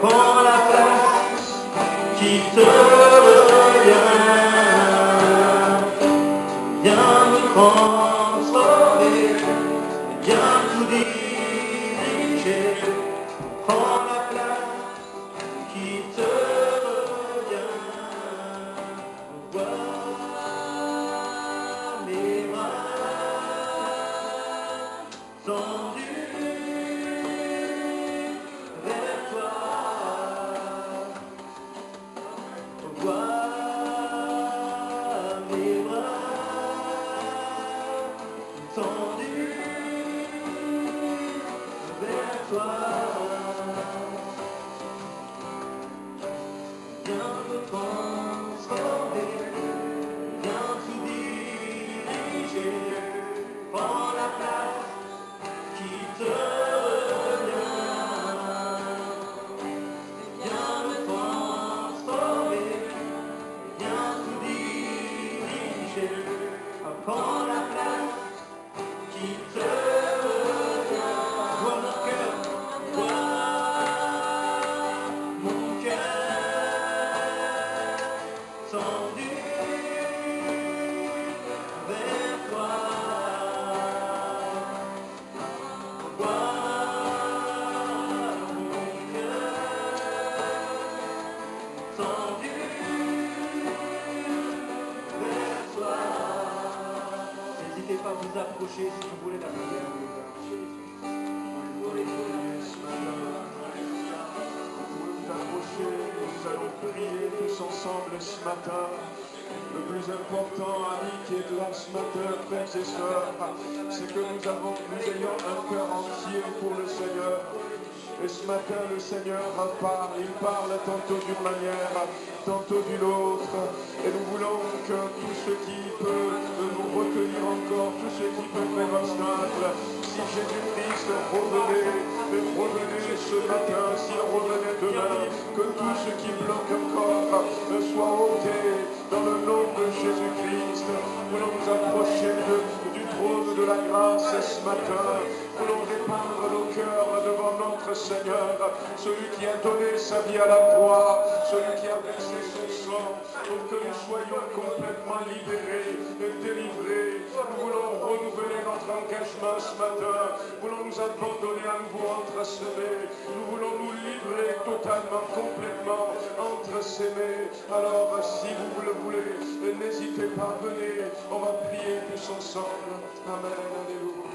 prends la place qui te revient. Viens me transformer, viens tout diriger. Prends la place qui te revient. Vois mes bras tendus vers toi. Vois mes bras tendus vers toi. Viens me transformer, viens tout diriger. Prends la place qui te revient. Viens me transformer, viens tout diriger. Prends la place qui te revient. Vois mon cœur, vois mon cœur tendu vers toi. Vois mon cœur tendu vers toi. N'hésitez pas à vous approcher si vous voulez la prière. Nous allons prier tous ensemble ce matin. Le plus important, amis qui est là ce matin, frères et sœurs, c'est que nous ayons un cœur entier pour le Seigneur. Et ce matin, le Seigneur parle, il parle tantôt d'une manière, tantôt d'une autre. Et nous voulons que tout ce qui peut nous retenir encore, tout ce qui peut faire obstacle, si Jésus-Christ revenait ce matin, s'il revenait demain, que tout ce qui bloque encore soit ôté dans le nom de Jésus-Christ. Nous voulons nous approcher du trône de la grâce ce matin. Nous voulons répandre nos cœurs devant notre Seigneur, celui qui a donné sa vie à la croix, celui qui a versé son sang, pour que nous soyons complètement libérés et délivrés. Nous voulons renouveler notre engagement ce matin. Nous voulons nous abandonner à nouveau entre ses mains. Nous voulons nous livrer totalement, complètement entre ses mains. Alors, si vous le voulez, n'hésitez pas, venez, on va prier tous ensemble. Amen, alléluia.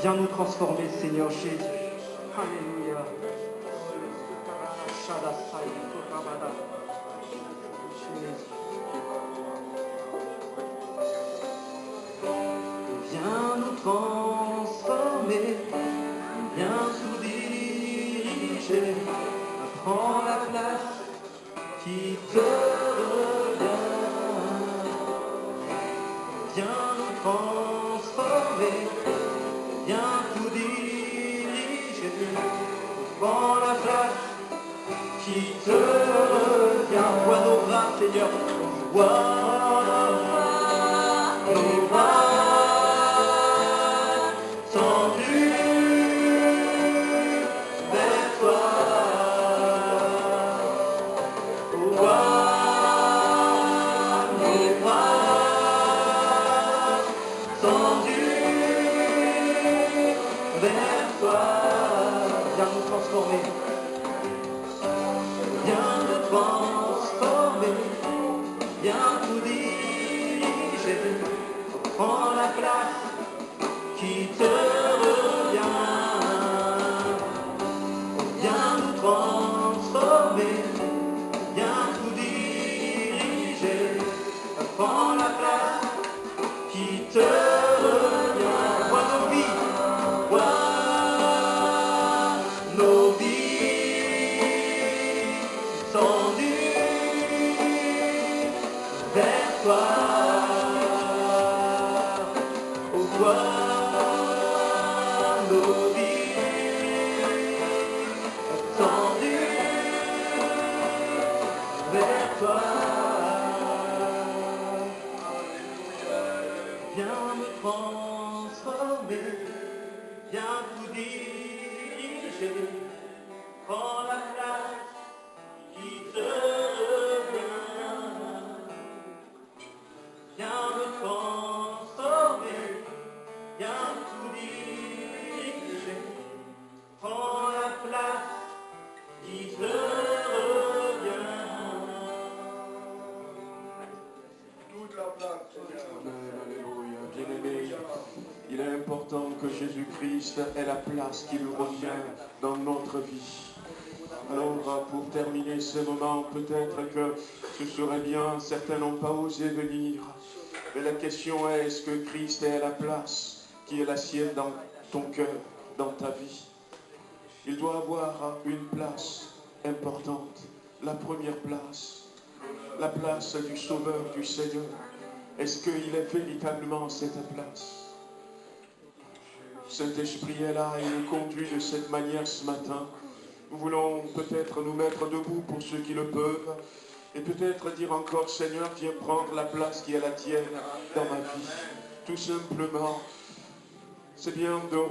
Viens nous transformer, Seigneur Jésus. Alléluia. Viens nous transformer, viens tout diriger. Prends la place qui te revient. Viens nous transformer, viens tout diriger. Prends la place qui te revient. Vois nos bras, Seigneur. Vois nos bras tendus vers toi. Vois nos bras tendus vers toi. Viens nous transformer. Viens nous transformer. Viens tout diriger. Prends la place qui te revient. Viens nous transformer. prends la place qui te revient. Vois nos vies, vois nos vies tendues vers toi. Oh, vois nos vies tendues vers toi. Viens me transformer, viens tout diriger, prends la place qui te revient. Viens me transformer, viens tout diriger, prends la place qui te revient. Toute la place, Seigneur. Amen, alléluia. Bien-aimé, il est important que Jésus-Christ ait la place qui lui revient dans notre vie. Alors, pour terminer ce moment, peut-être que ce serait bien, certains n'ont pas osé venir. Mais la question est que Christ ait la place qui est la sienne dans ton cœur, dans ta vie? Il doit avoir une place importante, la première place, la place du Sauveur, du Seigneur. Est-ce qu'il est véritablement cette place? Saint-Esprit est là et nous conduit de cette manière ce matin. Nous voulons peut-être nous mettre debout pour ceux qui le peuvent et peut-être dire encore, Seigneur, viens prendre la place qui est la tienne dans ma vie. Tout simplement, c'est bien de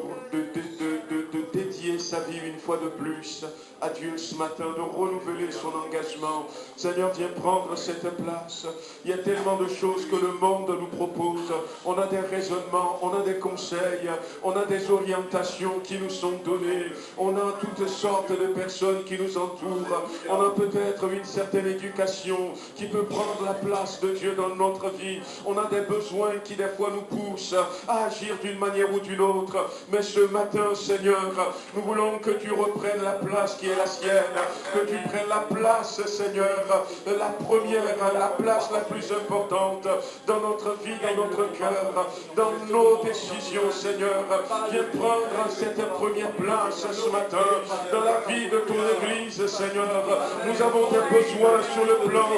dédier sa vie une fois de plus à Dieu ce matin, de renouveler son engagement. Seigneur, viens prendre cette place. Il y a tellement de choses que le monde nous propose. On a des raisonnements, on a des conseils, on a des orientations qui nous sont données. On a toutes sortes de personnes qui nous entourent. On a peut-être une certaine éducation qui peut prendre la place de Dieu dans notre vie. On a des besoins qui des fois nous poussent à agir d'une manière ou d'une autre. Mais ce matin, Seigneur, nous voulons que tu reprennes la place qui est la sienne, que tu prennes la place, Seigneur, la première, la place la plus importante dans notre vie, dans notre cœur, dans nos décisions, Seigneur. Viens prendre cette première place ce matin dans la vie de ton Église, Seigneur. Nous avons des besoins sur le plan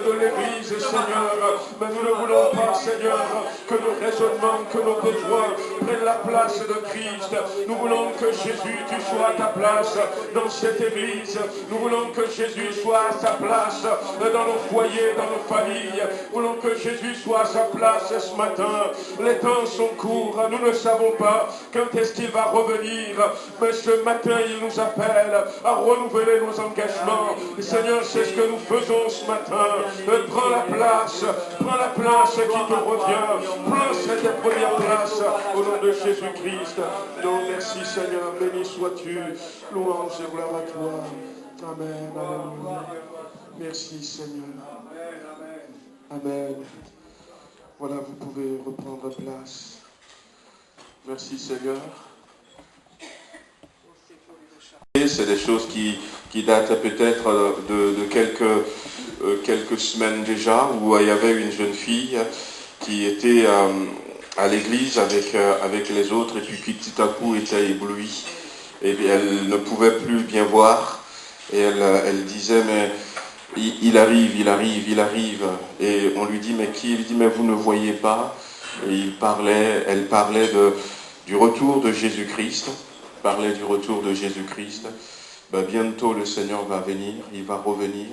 de l'Église, Seigneur, mais nous ne voulons pas, Seigneur, que nos raisonnements, que nos besoins prennent la place de Christ. Nous voulons que Jésus, tu sois à ta place dans cette Église. Nous voulons que Jésus soit à sa place dans nos foyers, dans nos familles. Nous voulons que Jésus soit à sa place ce matin. Les temps sont courts, nous ne savons pas quand est-ce qu'il va revenir, mais ce matin il nous appelle à renouveler nos engagements. Et Seigneur, c'est ce que nous faisons ce matin. Prends la place qui te revient. Prends cette première place au nom de Jésus-Christ. Donc merci Seigneur, béni sois-tu. Louange et gloire à toi. Amen, alléluia. Merci Seigneur. Amen. Voilà, vous pouvez reprendre place. Merci Seigneur. C'est des choses qui datent peut-être de quelques semaines déjà, où il y avait une jeune fille qui était à l'église avec les autres et puis qui tout à coup était éblouie. Et elle ne pouvait plus bien voir. Et elle disait, mais il arrive. Et on lui dit, mais qui? Il dit, mais vous ne voyez pas. Et elle parlait du retour de Jésus-Christ. Ben, bientôt le Seigneur va venir, il va revenir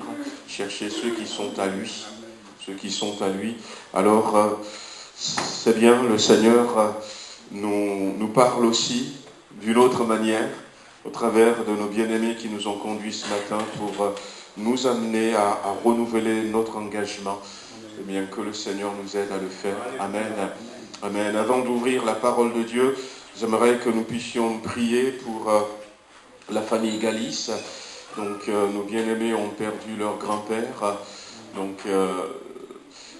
chercher ceux qui sont à lui. Alors, c'est bien, le Seigneur nous parle aussi d'une autre manière, au travers de nos bien-aimés qui nous ont conduits ce matin pour nous amener à renouveler notre engagement. Et bien que le Seigneur nous aide à le faire. Amen. Amen. Avant d'ouvrir la parole de Dieu, j'aimerais que nous puissions prier pour la famille Galis. Donc, nos bien-aimés ont perdu leur grand-père. Donc,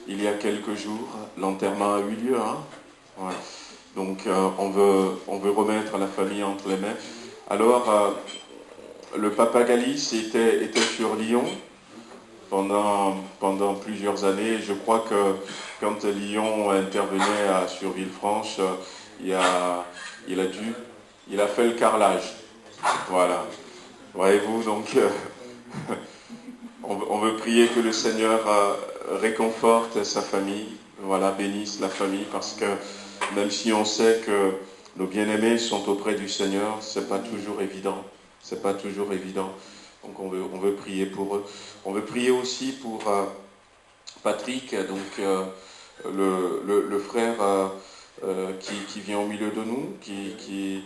il y a quelques jours, l'enterrement a eu lieu. Ouais. Donc, on veut remettre la famille entre les mains. Alors, le papa Galis était sur Lyon. pendant plusieurs années. Je crois que quand Lyon intervenait sur Villefranche, il a fait le carrelage. Voilà. Voyez-vous, donc on veut prier que le Seigneur réconforte sa famille, voilà, bénisse la famille, parce que même si on sait que nos bien-aimés sont auprès du Seigneur, c'est pas toujours évident. C'est pas toujours évident. Donc on veut prier pour eux. On veut prier aussi pour Patrick, donc le frère qui vient au milieu de nous, qui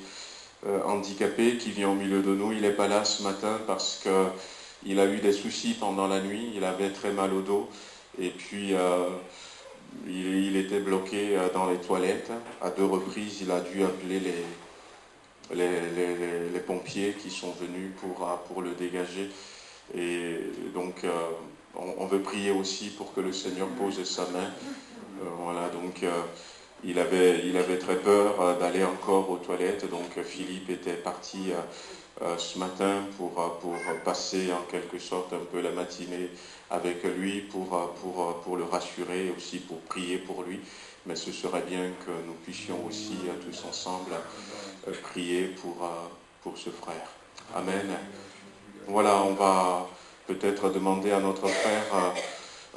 handicapé, qui vient au milieu de nous. Il n'est pas là ce matin parce qu'il a eu des soucis pendant la nuit. Il avait très mal au dos et puis il était bloqué dans les toilettes. À 2 reprises, il a dû appeler les pompiers qui sont venus pour le dégager. Et donc on veut prier aussi pour que le Seigneur pose sa main. Voilà, donc il avait très peur d'aller encore aux toilettes, donc Philippe était parti ce matin pour passer en quelque sorte un peu la matinée avec lui, pour le rassurer et aussi pour prier pour lui. Mais ce serait bien que nous puissions aussi tous ensemble prier pour ce frère. Amen. Voilà, on va peut-être demander à notre frère,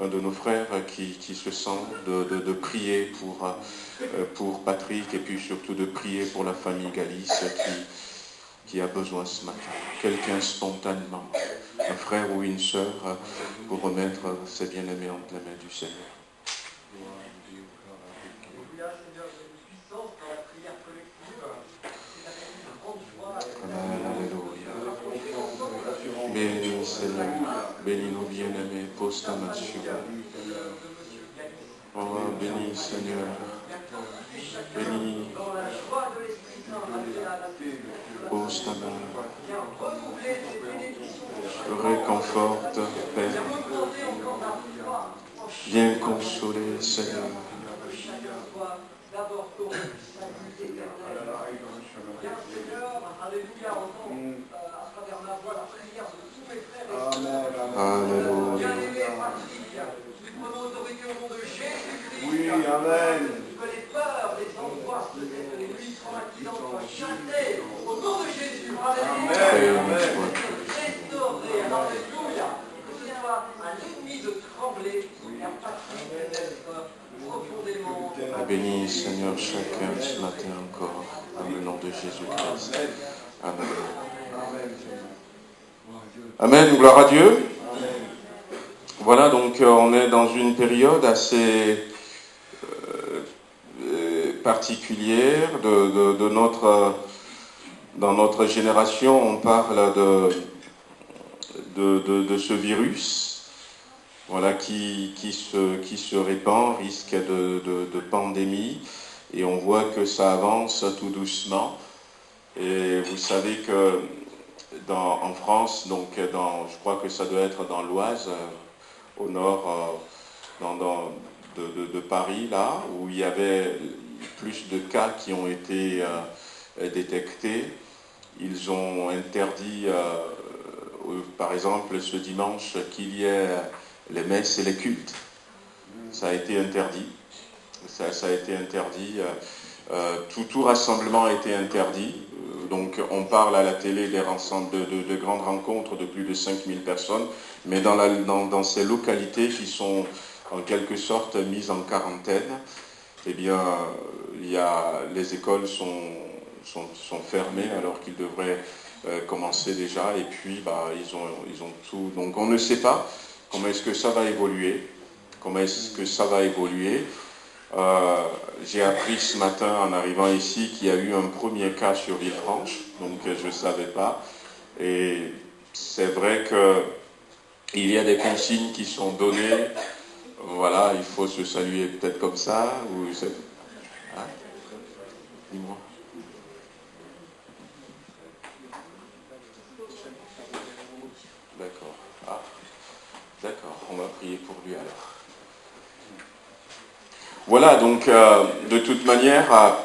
un de nos frères qui se sent de prier pour Patrick et puis surtout de prier pour la famille Galice qui a besoin ce matin. Quelqu'un spontanément, un frère ou une sœur, pour remettre ses bien-aimés entre les mains du Seigneur. Bénis, Seigneur, bénis nos bien-aimés, pose ta main sur eux. Oh, bénis, Seigneur, bénis, pose ta main, réconforte, Père, viens consoler, Seigneur. Alléluia. Oui, amen. Que les peurs, les angoisses, peut-être les nuits traumatisantes soient chassées au nom de Jésus. Alléluia. Restauré. Alléluia. Que ce soit à l'ennemi de trembler et à Patrick d'être profondément. Bénis, Seigneur, chacun ce matin encore, dans le nom de Jésus-Christ. Amen. Amen, gloire à Dieu. Voilà, donc on est dans une période assez particulière dans notre génération. On parle de ce virus, voilà, qui se répand, risque de pandémie, et on voit que ça avance tout doucement. Et vous savez que en France, donc je crois que ça doit être dans l'Oise, au nord de Paris, là, où il y avait plus de cas qui ont été détectés. Ils ont interdit, par exemple, ce dimanche, qu'il y ait les messes et les cultes. Ça a été interdit. Ça a été interdit. Tout rassemblement a été interdit. Donc on parle à la télé de grandes rencontres de plus de 5000 personnes, mais dans ces localités qui sont en quelque sorte mises en quarantaine, eh bien, les écoles sont fermées alors qu'ils devraient commencer déjà, et puis ils ont tout. Donc on ne sait pas comment est-ce que ça va évoluer, J'ai appris ce matin en arrivant ici qu'il y a eu un premier cas sur Villefranche, donc je ne savais pas. Et c'est vrai qu'il y a des consignes qui sont données. Voilà, il faut se saluer peut-être comme ça. Hein? Dis-moi. D'accord. Ah, d'accord, on va prier pour lui alors. Voilà, donc de toute manière,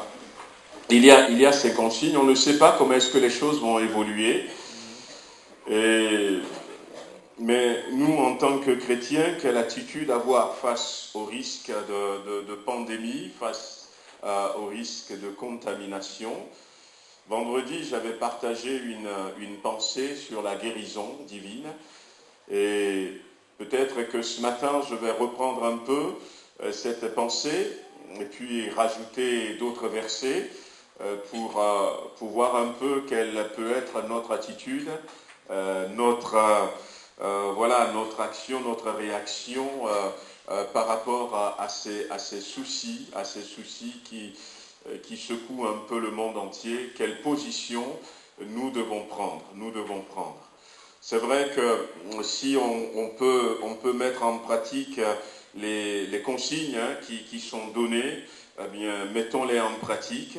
il y a ces consignes. On ne sait pas comment est-ce que les choses vont évoluer. Et Mais nous, en tant que chrétiens, quelle attitude avoir face au risque de pandémie, face au risque de contamination? Vendredi, j'avais partagé une pensée sur la guérison divine. Et peut-être que ce matin, je vais reprendre un peu cette pensée et puis rajouter d'autres versets pour voir un peu quelle peut être notre attitude, notre action, notre réaction par rapport à ces soucis qui secouent un peu le monde entier. Quelle position nous devons prendre? C'est vrai que si on peut mettre en pratique les consignes qui sont données, eh bien, mettons-les en pratique.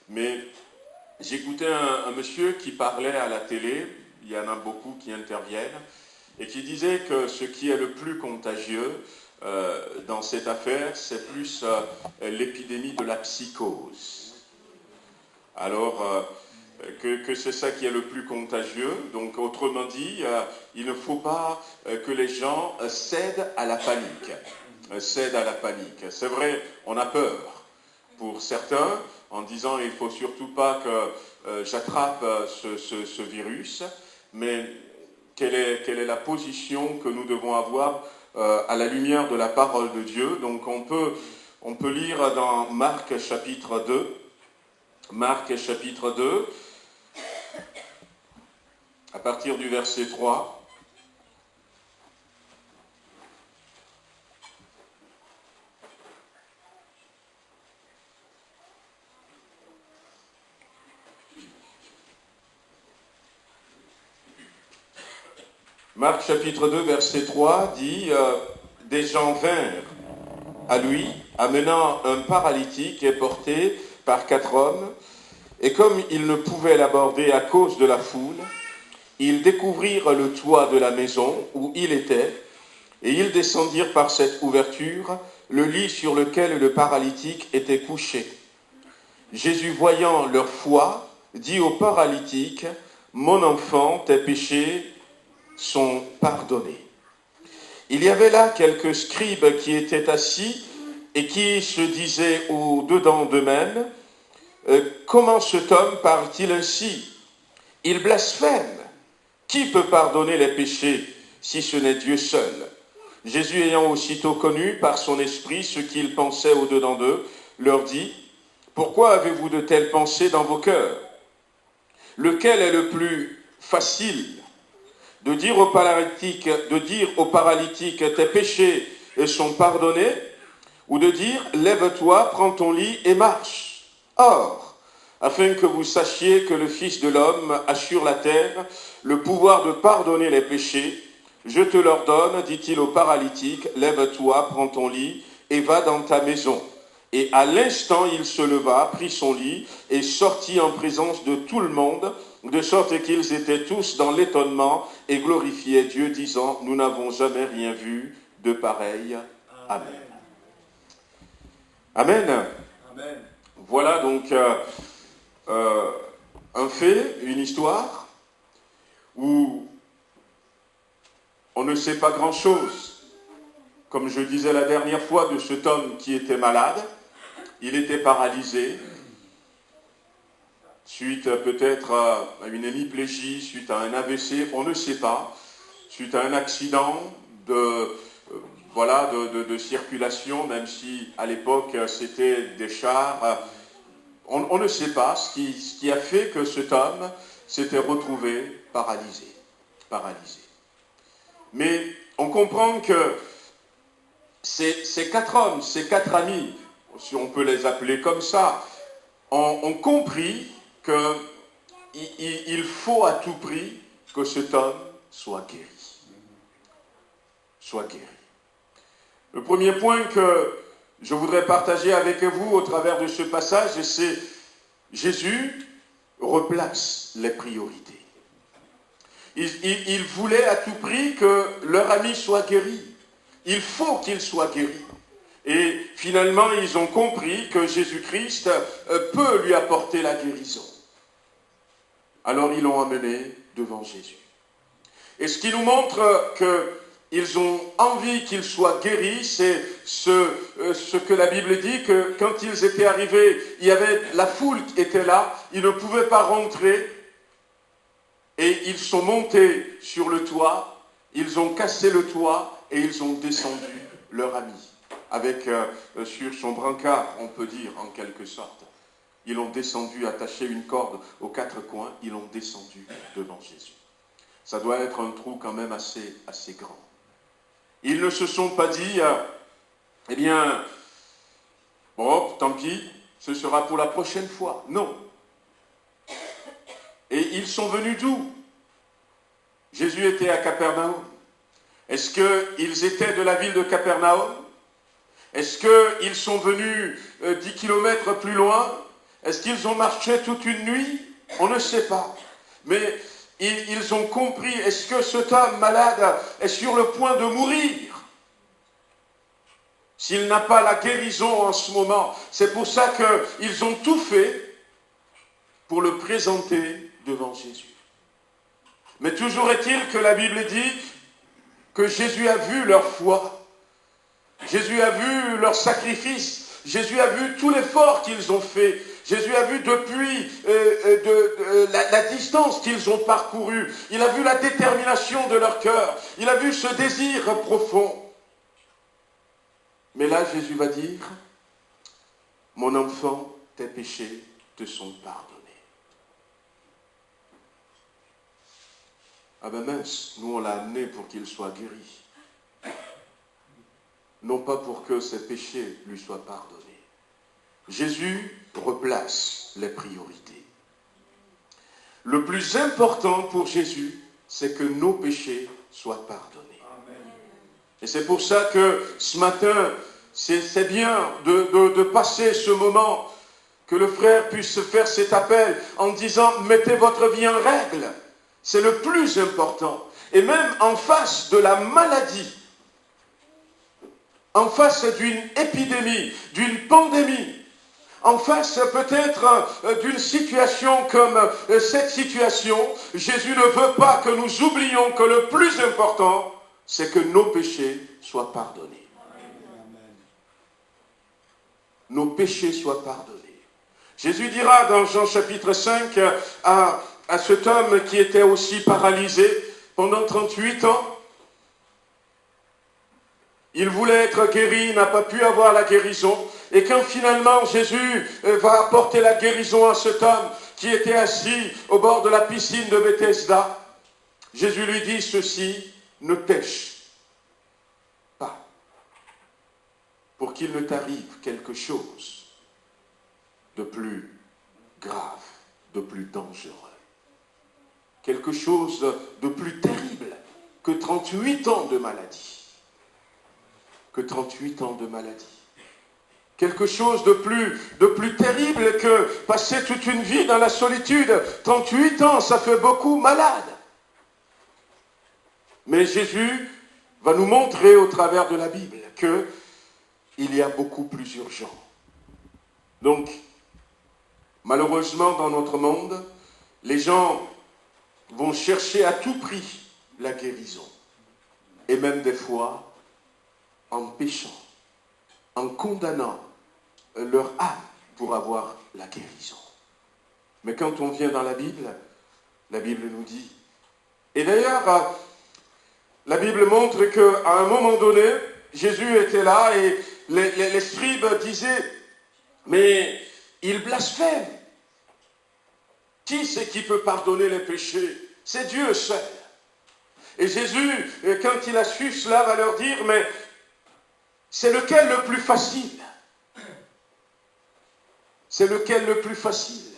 Mais j'écoutais un monsieur qui parlait à la télé, il y en a beaucoup qui interviennent, et qui disait que ce qui est le plus contagieux dans cette affaire, c'est plus l'épidémie de la psychose. Alors, que c'est ça qui est le plus contagieux. Donc, autrement dit, il ne faut pas que les gens cèdent à la panique. C'est vrai, on a peur pour certains, en disant il ne faut surtout pas que j'attrape ce virus, mais quelle est la position que nous devons avoir à la lumière de la parole de Dieu? Donc on peut lire dans Marc chapitre 2, à partir du verset 3. Marc chapitre 2, verset 3 dit « Des gens vinrent à lui, amenant un paralytique porté par 4 hommes, et comme ils ne pouvaient l'aborder à cause de la foule, ils découvrirent le toit de la maison où il était, et ils descendirent par cette ouverture le lit sur lequel le paralytique était couché. Jésus, voyant leur foi, dit au paralytique, « Mon enfant, tes péchés sont pardonnés. » Il y avait là quelques scribes qui étaient assis et qui se disaient au-dedans d'eux-mêmes, « Comment cet homme parle-t-il ainsi? Il blasphème. Qui peut pardonner les péchés si ce n'est Dieu seul ?» Jésus, ayant aussitôt connu par son esprit ce qu'ils pensaient au-dedans d'eux, leur dit, « Pourquoi avez-vous de telles pensées dans vos cœurs? Lequel est le plus facile? De dire au paralytique, tes péchés sont pardonnés, ou de dire, lève-toi, prends ton lit et marche. Or, afin que vous sachiez que le Fils de l'homme a sur la terre le pouvoir de pardonner les péchés, je te l'ordonne, dit-il au paralytique, lève-toi, prends ton lit et va dans ta maison. Et à l'instant, il se leva, prit son lit et sortit en présence de tout le monde, de sorte qu'ils étaient tous dans l'étonnement et glorifiaient Dieu, disant, nous n'avons jamais rien vu de pareil. Amen. Amen. Amen. Voilà donc un fait, une histoire où on ne sait pas grand-chose. Comme je disais la dernière fois de cet homme qui était malade, il était paralysé, suite peut-être à une hémiplégie, suite à un AVC, on ne sait pas, suite à un accident de circulation, même si à l'époque c'était des chars, on ne sait pas ce qui a fait que cet homme s'était retrouvé paralysé. Mais on comprend que ces 4 hommes, ces 4 amis, si on peut les appeler comme ça, ont compris qu'il faut à tout prix que cet homme soit guéri. Le premier point que je voudrais partager avec vous au travers de ce passage, c'est Jésus replace les priorités. Il voulait à tout prix que leur ami soit guéri. Il faut qu'il soit guéri. Et finalement, ils ont compris que Jésus-Christ peut lui apporter la guérison. Alors ils l'ont amené devant Jésus. Et ce qui nous montre qu'ils ont envie qu'ils soient guéris, c'est ce que la Bible dit, que quand ils étaient arrivés, il y avait la foule qui était là, ils ne pouvaient pas rentrer, et ils sont montés sur le toit, ils ont cassé le toit, et ils ont descendu leur ami, avec sur son brancard, on peut dire, en quelque sorte. Ils ont descendu, attaché une corde aux quatre coins, ils ont descendu devant Jésus. Ça doit être un trou quand même assez grand. Ils ne se sont pas dit, eh bien, bon, tant pis, ce sera pour la prochaine fois. Non. Et ils sont venus d'où? Jésus était à Capernaum. Est-ce qu'ils étaient de la ville de Capernaum? Est-ce qu'ils sont venus 10 kilomètres plus loin? Est-ce qu'ils ont marché toute une nuit? On ne sait pas. Mais ils ont compris, est-ce que cet homme malade est sur le point de mourir? S'il n'a pas la guérison en ce moment, c'est pour ça qu'ils ont tout fait pour le présenter devant Jésus. Mais toujours est-il que la Bible dit que Jésus a vu leur foi, Jésus a vu leur sacrifice, Jésus a vu tout l'effort qu'ils ont fait, Jésus a vu depuis la distance qu'ils ont parcourue, il a vu la détermination de leur cœur, il a vu ce désir profond. Mais là, Jésus va dire, « Mon enfant, tes péchés te sont pardonnés. » Ah ben mince, nous on l'a amené pour qu'il soit guéri. Non pas pour que ses péchés lui soient pardonnés. Jésus replace les priorités. Le plus important pour Jésus, c'est que nos péchés soient pardonnés. Et c'est pour ça que ce matin, c'est bien de passer ce moment, que le frère puisse faire cet appel en disant « Mettez votre vie en règle ». C'est le plus important. Et même en face de la maladie, en face d'une épidémie, d'une pandémie, en face peut-être d'une situation comme cette situation, Jésus ne veut pas que nous oublions que le plus important, c'est que nos péchés soient pardonnés. Nos péchés soient pardonnés. Jésus dira dans Jean chapitre 5 à cet homme qui était aussi paralysé pendant 38 ans, il voulait être guéri, il n'a pas pu avoir la guérison. Et quand finalement Jésus va apporter la guérison à cet homme qui était assis au bord de la piscine de Bethesda, Jésus lui dit ceci, ne pêche pas pour qu'il ne t'arrive quelque chose de plus grave, de plus dangereux. Quelque chose de plus terrible que 38 ans de maladie. Que 38 ans de maladie. Quelque chose de plus terrible que passer toute une vie dans la solitude. 38 ans, ça fait beaucoup malade. Mais Jésus va nous montrer au travers de la Bible qu'il y a beaucoup plus urgent. Donc, malheureusement, dans notre monde, les gens vont chercher à tout prix la guérison. Et même des fois, en péchant, en condamnant leur âme pour avoir la guérison. Mais quand on vient dans la Bible nous dit... Et d'ailleurs, la Bible montre qu'à un moment donné, Jésus était là et les scribes disaient, mais il blasphème. Qui c'est qui peut pardonner les péchés? C'est Dieu seul. Et Jésus, quand il a su cela, va leur dire, mais c'est lequel le plus facile? C'est lequel le plus facile?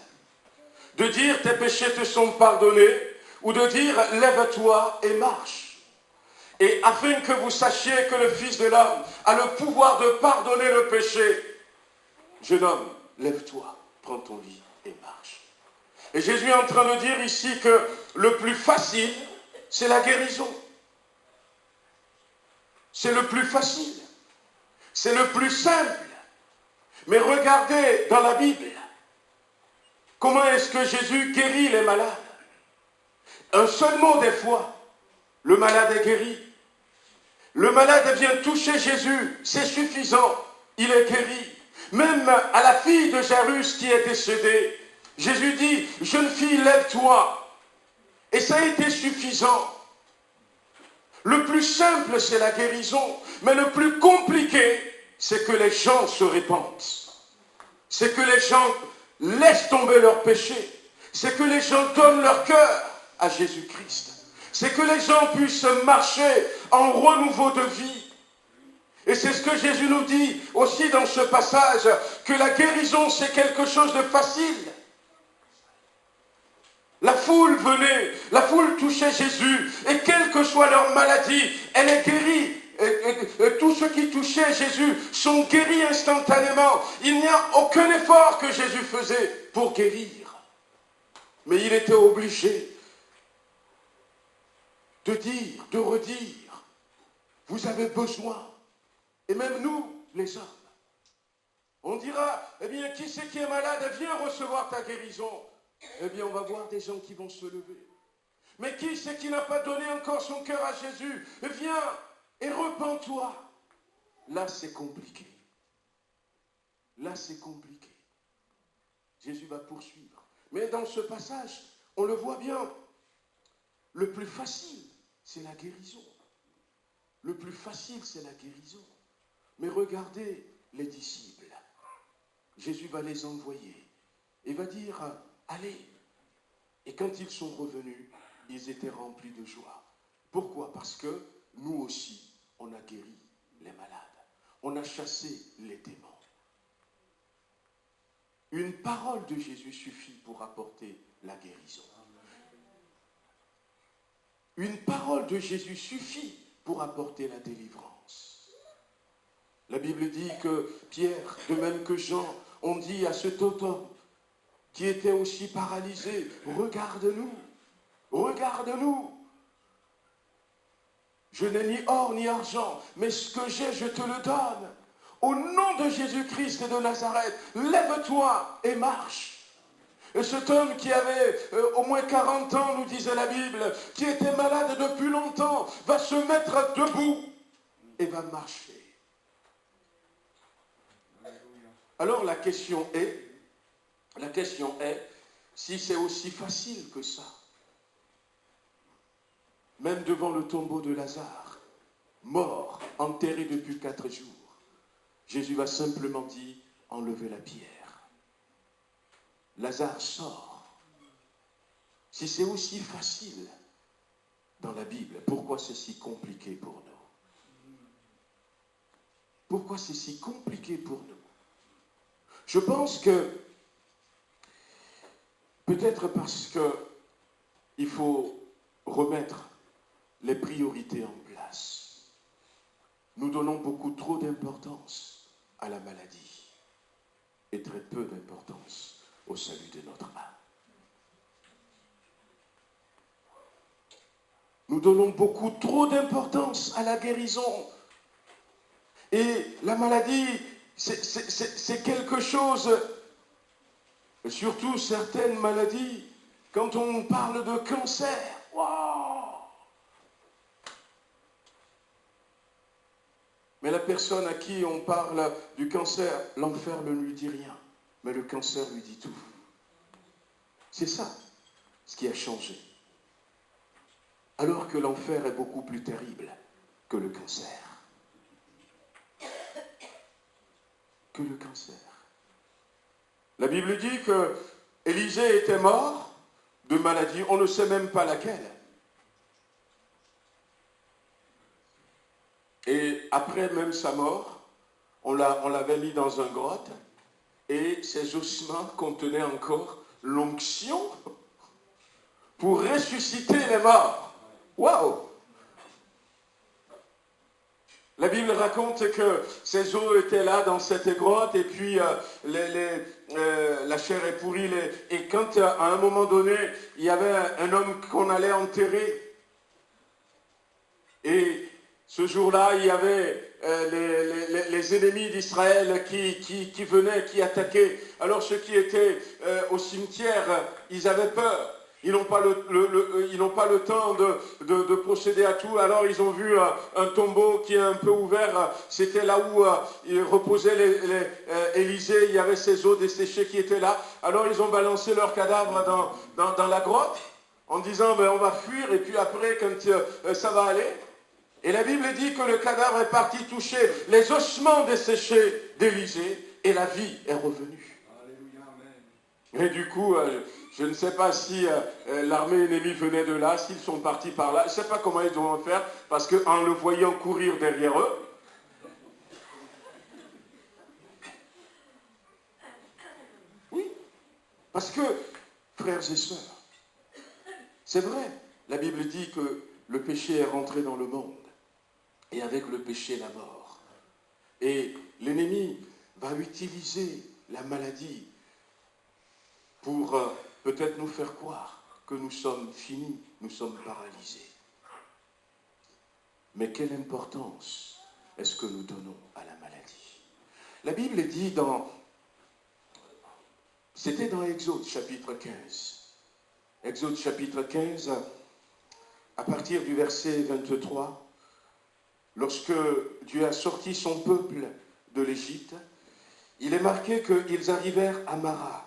De dire tes péchés te sont pardonnés ou de dire lève-toi et marche. Et afin que vous sachiez que le Fils de l'homme a le pouvoir de pardonner le péché, jeune homme, lève-toi, prends ton lit et marche. Et Jésus est en train de dire ici que le plus facile, c'est la guérison. C'est le plus facile. C'est le plus simple. Mais regardez dans la Bible, comment est-ce que Jésus guérit les malades? Un seul mot des fois. Le malade est guéri. Le malade vient toucher Jésus, c'est suffisant, il est guéri. Même à la fille de Jairus qui est décédée, Jésus dit, jeune fille, lève-toi. Et ça a été suffisant. Le plus simple, c'est la guérison, mais le plus compliqué, c'est que les gens se répandent. C'est que les gens laissent tomber leurs péchés. C'est que les gens donnent leur cœur à Jésus-Christ. C'est que les gens puissent marcher en renouveau de vie. Et c'est ce que Jésus nous dit aussi dans ce passage, que la guérison, c'est quelque chose de facile. La foule venait, la foule touchait Jésus, et quelle que soit leur maladie, elle est guérie. Et tous ceux qui touchaient Jésus sont guéris instantanément. Il n'y a aucun effort que Jésus faisait pour guérir. Mais il était obligé de dire, de redire, vous avez besoin. Et même nous, les hommes, on dira, eh bien, qui c'est qui est malade, viens recevoir ta guérison. Eh bien, on va voir des gens qui vont se lever. Mais qui c'est qui n'a pas donné encore son cœur à Jésus? Viens et repens-toi. Là, c'est compliqué. Là, c'est compliqué. Jésus va poursuivre. Mais dans ce passage, on le voit bien. Le plus facile, c'est la guérison. Le plus facile, c'est la guérison. Mais regardez les disciples. Jésus va les envoyer. Il va dire, allez. Et quand ils sont revenus, ils étaient remplis de joie. Pourquoi? Parce que nous aussi, on a guéri les malades. On a chassé les démons. Une parole de Jésus suffit pour apporter la guérison. Une parole de Jésus suffit pour apporter la délivrance. La Bible dit que Pierre, de même que Jean, ont dit à cet homme qui était aussi paralysé, regarde-nous, regarde-nous. Je n'ai ni or ni argent, mais ce que j'ai, je te le donne. Au nom de Jésus-Christ de Nazareth, lève-toi et marche. Et cet homme qui avait au moins 40 ans, nous disait la Bible, qui était malade depuis longtemps, va se mettre debout et va marcher. Alors la question est, si c'est aussi facile que ça, même devant le tombeau de Lazare, mort, enterré depuis 4 jours, Jésus va simplement dire, enlevez la pierre. Lazare sort. Si c'est aussi facile dans la Bible, pourquoi c'est si compliqué pour nous? Pourquoi c'est si compliqué pour nous? Je pense que peut-être parce qu'il faut remettre les priorités en place. Nous donnons beaucoup trop d'importance à la maladie et très peu d'importance au salut de notre âme. Nous donnons beaucoup trop d'importance à la guérison. Et la maladie, c'est quelque chose, surtout certaines maladies, quand on parle de cancer, waouh! Mais la personne à qui on parle du cancer, l'enfer ne lui dit rien, mais le cancer lui dit tout. C'est ça, ce qui a changé. Alors que l'enfer est beaucoup plus terrible que le cancer. Que le cancer. La Bible dit que Élisée était mort de maladie, on ne sait même pas laquelle. Et après même sa mort, on l'avait mis dans un grotte et ses ossements contenaient encore l'onction pour ressusciter les morts. Waouh! La Bible raconte que ces os étaient là dans cette grotte et puis la chair est pourrie. Et quand à un moment donné, il y avait un homme qu'on allait enterrer. Et ce jour-là, il y avait les ennemis d'Israël qui venaient, qui attaquaient. Alors ceux qui étaient au cimetière, ils avaient peur. ils n'ont pas le temps de procéder à tout. Alors ils ont vu un tombeau qui est un peu ouvert. C'était là où il reposait Élisée. Il y avait ses os desséchés qui étaient là. Alors ils ont balancé leur cadavre dans la grotte en disant on va fuir et puis après quand ça va aller. Et la Bible dit que le cadavre est parti toucher les ossements desséchés d'Élisée et la vie est revenue. Et du coup, je ne sais pas si l'armée ennemie venait de là, s'ils sont partis par là. Je ne sais pas comment ils vont faire, parce qu'en le voyant courir derrière eux, oui, parce que, frères et sœurs, c'est vrai, la Bible dit que le péché est rentré dans le monde, et avec le péché, la mort. Et l'ennemi va utiliser la maladie pour peut-être nous faire croire que nous sommes finis, nous sommes paralysés. Mais quelle importance est-ce que nous donnons à la maladie? La Bible dit c'était dans Exode chapitre 15. Exode chapitre 15, à partir du verset 23, lorsque Dieu a sorti son peuple de l'Égypte, il est marqué qu'ils arrivèrent à Mara.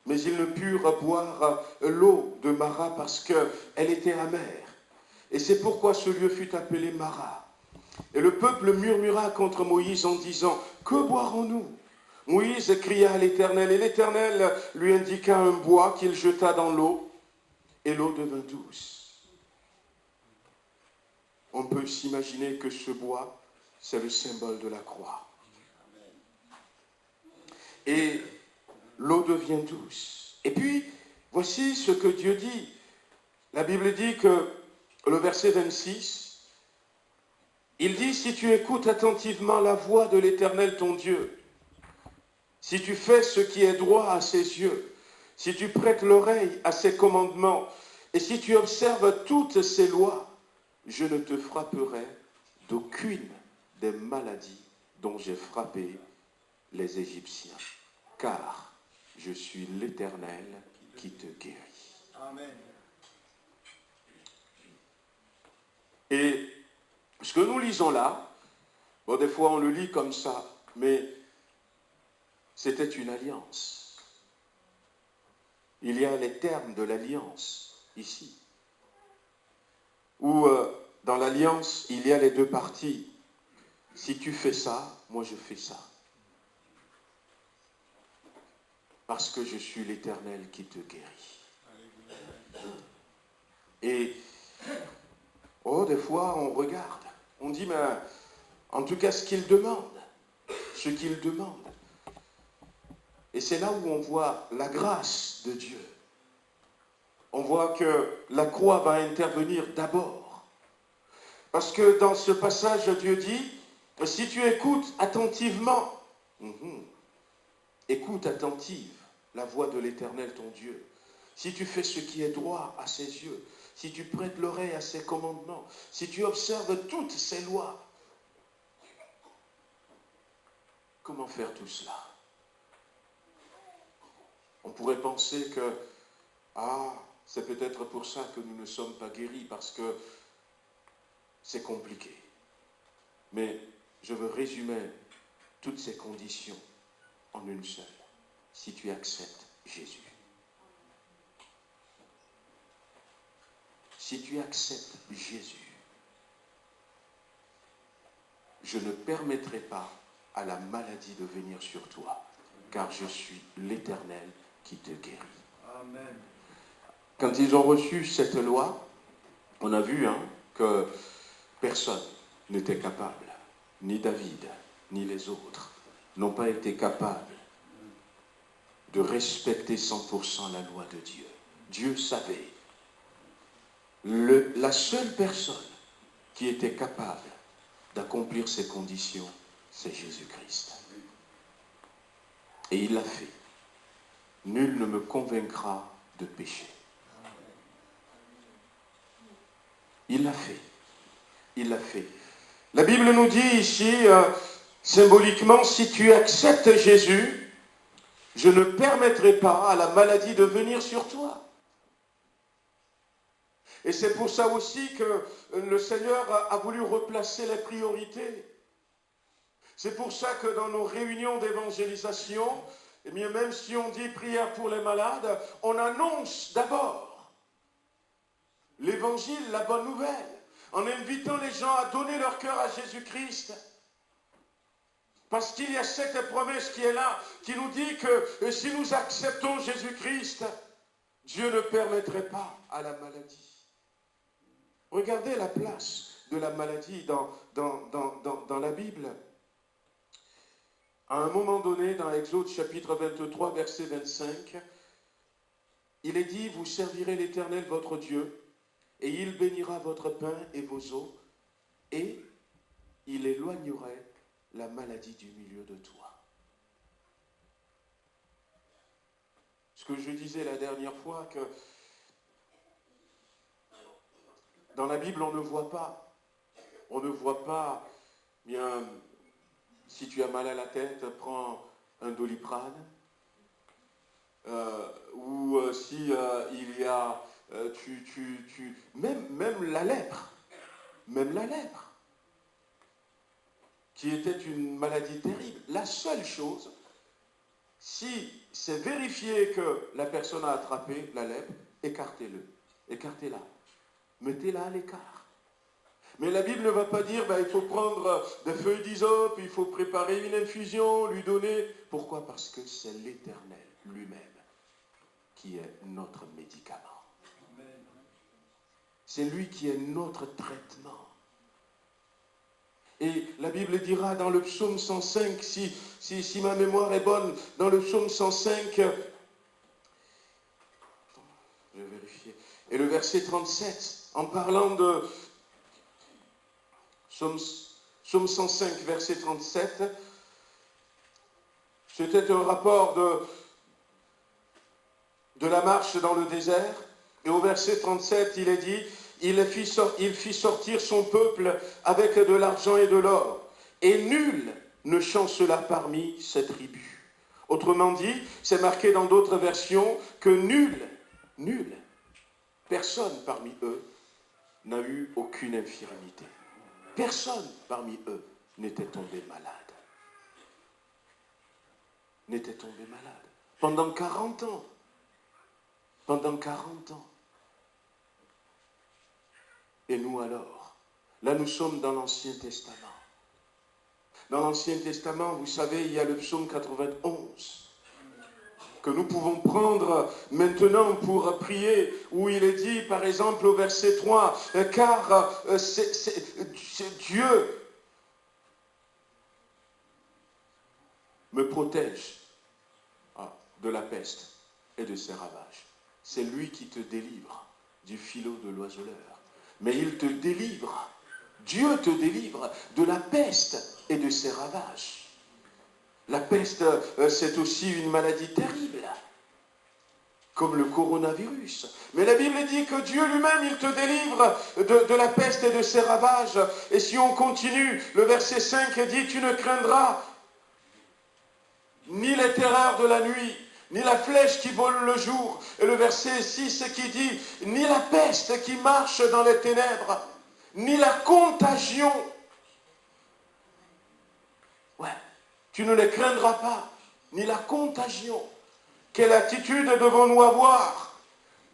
Mais ils ne purent boire l'eau de Mara parce qu'elle était amère. Et c'est pourquoi ce lieu fut appelé Mara. Et le peuple murmura contre Moïse en disant, « Que boirons-nous » Moïse cria à l'Éternel, et l'Éternel lui indiqua un bois qu'il jeta dans l'eau, et l'eau devint douce. On peut s'imaginer que ce bois, c'est le symbole de la croix. Et l'eau devient douce. Et puis, voici ce que Dieu dit. La Bible dit que, le verset 26, il dit, si tu écoutes attentivement la voix de l'Éternel ton Dieu, si tu fais ce qui est droit à ses yeux, si tu prêtes l'oreille à ses commandements, et si tu observes toutes ses lois, je ne te frapperai d'aucune des maladies dont j'ai frappé les Égyptiens, car je suis l'Éternel qui te guérit. Amen. Et ce que nous lisons là, bon, des fois on le lit comme ça, mais c'était une alliance. Il y a les termes de l'alliance ici, où dans l'alliance, il y a les deux parties. Si tu fais ça, moi je fais ça. Parce que je suis l'Éternel qui te guérit. Et, des fois, on regarde. On dit, mais en tout cas, ce qu'il demande. Et c'est là où on voit la grâce de Dieu. On voit que la croix va intervenir d'abord. Parce que dans ce passage, Dieu dit, si tu écoutes attentivement, écoute attentive la voix de l'Éternel ton Dieu, si tu fais ce qui est droit à ses yeux, si tu prêtes l'oreille à ses commandements, si tu observes toutes ses lois, comment faire tout cela? On pourrait penser que, c'est peut-être pour ça que nous ne sommes pas guéris, parce que c'est compliqué. Mais je veux résumer toutes ces conditions en une seule. Si tu acceptes Jésus. Si tu acceptes Jésus, je ne permettrai pas à la maladie de venir sur toi, car je suis l'Éternel qui te guérit. Amen. Quand ils ont reçu cette loi, on a vu que personne n'était capable, ni David, ni les autres, n'ont pas été capables de respecter 100% la loi de Dieu. Dieu savait. La seule personne qui était capable d'accomplir ces conditions, c'est Jésus-Christ. Et il l'a fait. Nul ne me convaincra de péché. Il l'a fait. Il l'a fait. La Bible nous dit ici, symboliquement, si tu acceptes Jésus, je ne permettrai pas à la maladie de venir sur toi. Et c'est pour ça aussi que le Seigneur a voulu replacer les priorités. C'est pour ça que dans nos réunions d'évangélisation, eh bien, même si on dit prière pour les malades, on annonce d'abord l'évangile, la bonne nouvelle, en invitant les gens à donner leur cœur à Jésus-Christ. Parce qu'il y a cette promesse qui est là, qui nous dit que si nous acceptons Jésus-Christ, Dieu ne permettrait pas à la maladie. Regardez la place de la maladie dans la Bible. À un moment donné, dans Exode chapitre 23, verset 25, il est dit, vous servirez l'Éternel votre Dieu, et il bénira votre pain et vos eaux, et il éloignerait la maladie du milieu de toi. Ce que je disais la dernière fois, que dans la Bible, on ne voit pas, bien, si tu as mal à la tête, prends un Doliprane, ou si il y a, même la lèpre, qui était une maladie terrible. La seule chose, si c'est vérifié que la personne a attrapé la lèpre, écartez-la, mettez-la à l'écart. Mais la Bible ne va pas dire, il faut prendre des feuilles d'hysope, il faut préparer une infusion, lui donner. Pourquoi? Parce que c'est l'Éternel lui-même qui est notre médicament. C'est lui qui est notre traitement. Et la Bible dira dans le psaume 105, si ma mémoire est bonne, dans le psaume 105, je vais vérifier, et le verset 37, en parlant de psaume 105, verset 37, c'était un rapport de la marche dans le désert, et au verset 37, il est dit, il fit sortir son peuple avec de l'argent et de l'or, et nul ne chancela parmi ses tribus. Autrement dit, c'est marqué dans d'autres versions que nul, personne parmi eux n'a eu aucune infirmité. Personne parmi eux n'était tombé malade. Pendant 40 ans. Et nous alors, là nous sommes dans l'Ancien Testament. Dans l'Ancien Testament, vous savez, il y a le psaume 91 que nous pouvons prendre maintenant pour prier, où il est dit, par exemple, au verset 3, car c'est Dieu me protège de la peste et de ses ravages. C'est lui qui te délivre du filot de l'oiseleur. Mais il te délivre, Dieu te délivre de la peste et de ses ravages. La peste, c'est aussi une maladie terrible, comme le coronavirus. Mais la Bible dit que Dieu lui-même, il te délivre de la peste et de ses ravages. Et si on continue, le verset 5 dit, tu ne craindras ni les terreurs de la nuit, ni la flèche qui vole le jour. Et le verset 6 qui dit, ni la peste qui marche dans les ténèbres, ni la contagion. Ouais, tu ne les craindras pas, ni la contagion. Quelle attitude devons-nous avoir?